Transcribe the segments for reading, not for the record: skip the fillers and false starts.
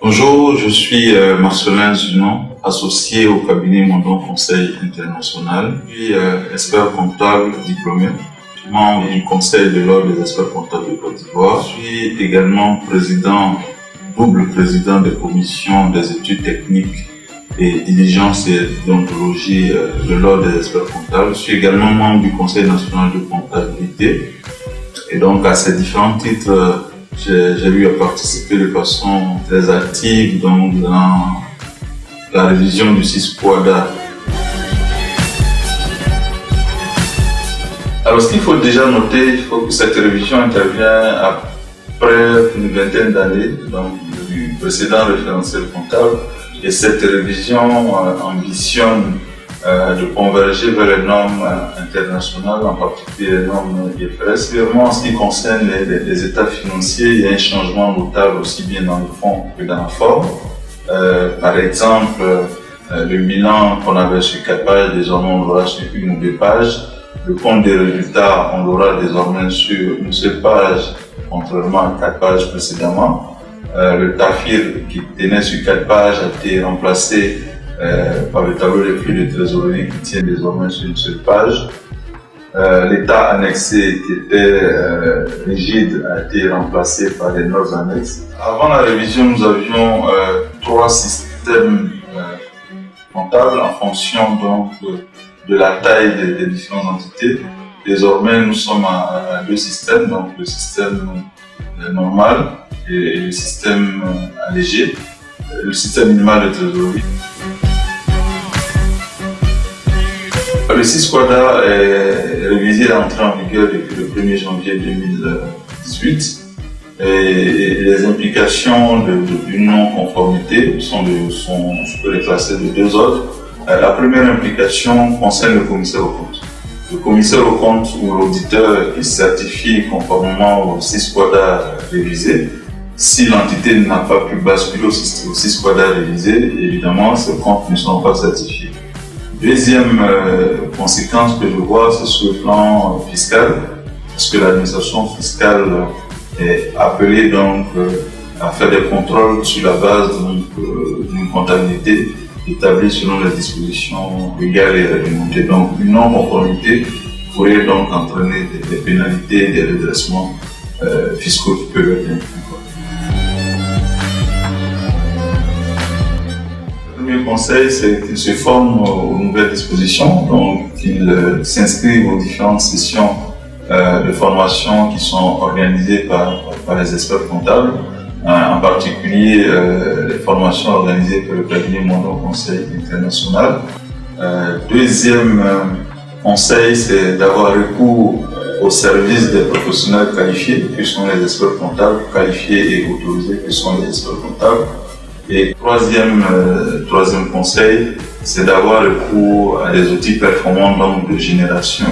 Bonjour, je suis Marcelin Zunon, associé au cabinet Mondon Conseil International. Je suis expert comptable diplômé, membre du Conseil de l'Ordre des experts comptables de Côte d'Ivoire. Je suis également double président des commissions des études techniques et diligence et déontologie de l'Ordre des experts comptables. Je suis également membre du Conseil national de comptabilité. Et donc, à ces différents titres, j'ai eu à participer de façon très active dans la révision du CIS-QUADA. Alors, ce qu'il faut déjà noter, il faut que cette révision intervient après une vingtaine d'années, donc du précédent référentiel comptable, et cette révision ambitionne de converger vers les normes internationales, en particulier les normes IFRS. Vraiment, en ce qui concerne les états financiers, il y a un changement notable aussi bien dans le fond que dans la forme. Par exemple, le bilan qu'on avait sur 4 pages, désormais on l'aura sur 1 ou 2 pages. Le compte des résultats, on l'aura désormais sur une seule page, contrairement à 4 pages précédemment. Le TAFIR qui tenait sur 4 pages a été remplacé par le tableau des flux de trésorerie qui tient désormais sur une seule page. L'état annexé qui était rigide a été remplacé par des notes annexes. Avant la révision, nous avions 3 systèmes comptables en fonction donc de la taille des différentes entités. Désormais, nous sommes à 2 systèmes, donc le système normal et le système allégé, le système minimal de trésorerie. Le CIS-QUADA est révisé et entré en vigueur depuis le 1er janvier 2018 et les implications d'une non-conformité je peux les classer de 2 ordres. La première implication concerne le commissaire aux comptes. Le commissaire aux comptes ou l'auditeur qui certifie conformément au CIS-QUADA révisé. Si l'entité n'a pas pu basculer au CIS-QUADA révisé, évidemment, ces comptes ne sont pas certifiés. Deuxième conséquence que je vois, c'est sur le plan fiscal, parce que l'administration fiscale est appelée donc à faire des contrôles sur la base d'une comptabilité établie selon les dispositions légales et réglementées. Donc une non-conformité pourrait donc entraîner des pénalités, des redressements fiscaux qui peuvent être importants. Le premier conseil, c'est qu'il se forme aux nouvelles dispositions, donc qu'il s'inscrive aux différentes sessions de formation qui sont organisées par les experts comptables, en particulier les formations organisées par le cabinet Mondon Conseil International. Deuxième conseil, c'est d'avoir recours au service des professionnels qualifiés, qui sont les experts comptables, qualifiés et autorisés, qui sont les experts comptables. Et troisième conseil, c'est d'avoir recours à des outils performants donc de génération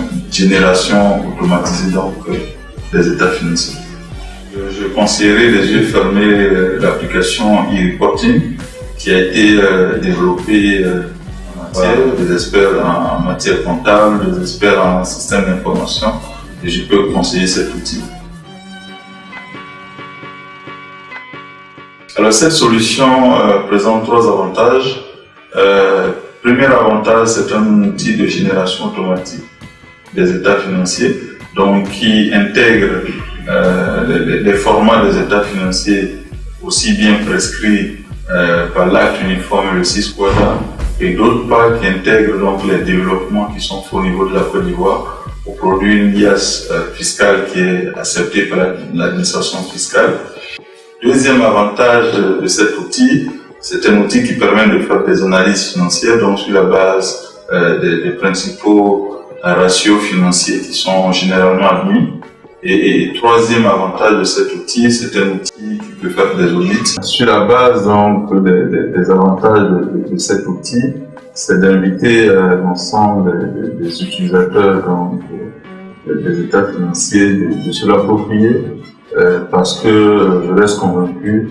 automatisée donc des états financiers. Je conseillerais les yeux fermés l'application e-reporting qui a été développée par des experts en matière comptable, des experts en système d'information, et je peux conseiller cet outil. Alors cette solution présente 3 avantages. Premier avantage, c'est un outil de génération automatique des états financiers, donc qui intègre les formats des états financiers aussi bien prescrits par l'acte uniforme, le CIS-QUADA, et d'autre part qui intègre donc les développements qui sont faits au niveau de la Côte d'Ivoire pour produire une IAS fiscale qui est acceptée par l'administration fiscale. Deuxième avantage de cet outil, c'est un outil qui permet de faire des analyses financières, donc sur la base des principaux ratios financiers qui sont généralement admis. Et troisième avantage de cet outil, c'est un outil qui peut faire des audits. Sur la base donc des avantages de cet outil, c'est d'inviter l'ensemble des utilisateurs donc, des états financiers de se l'approprier. Parce que je reste convaincu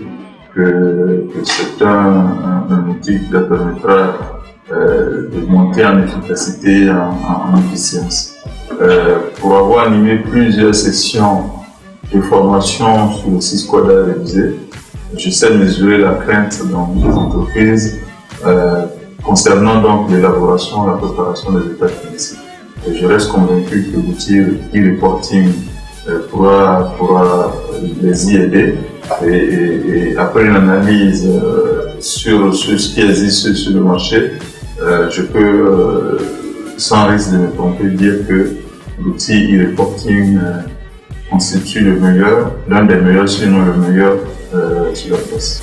que c'est un outil qui leur permettra de monter en efficacité, en efficience. Pour avoir animé plusieurs sessions de formation sur le CIS-QUADA révisé, je sais mesurer la crainte dans les entreprises concernant donc l'élaboration et la préparation des états financiers. Et je reste convaincu que l'outil e-reporting pourra les y aider. Et après une analyse sur ce qui existe sur le marché, je peux, sans risque de me tromper, dire que l'outil e-reporting constitue l'un des meilleurs, sinon le meilleur sur la place.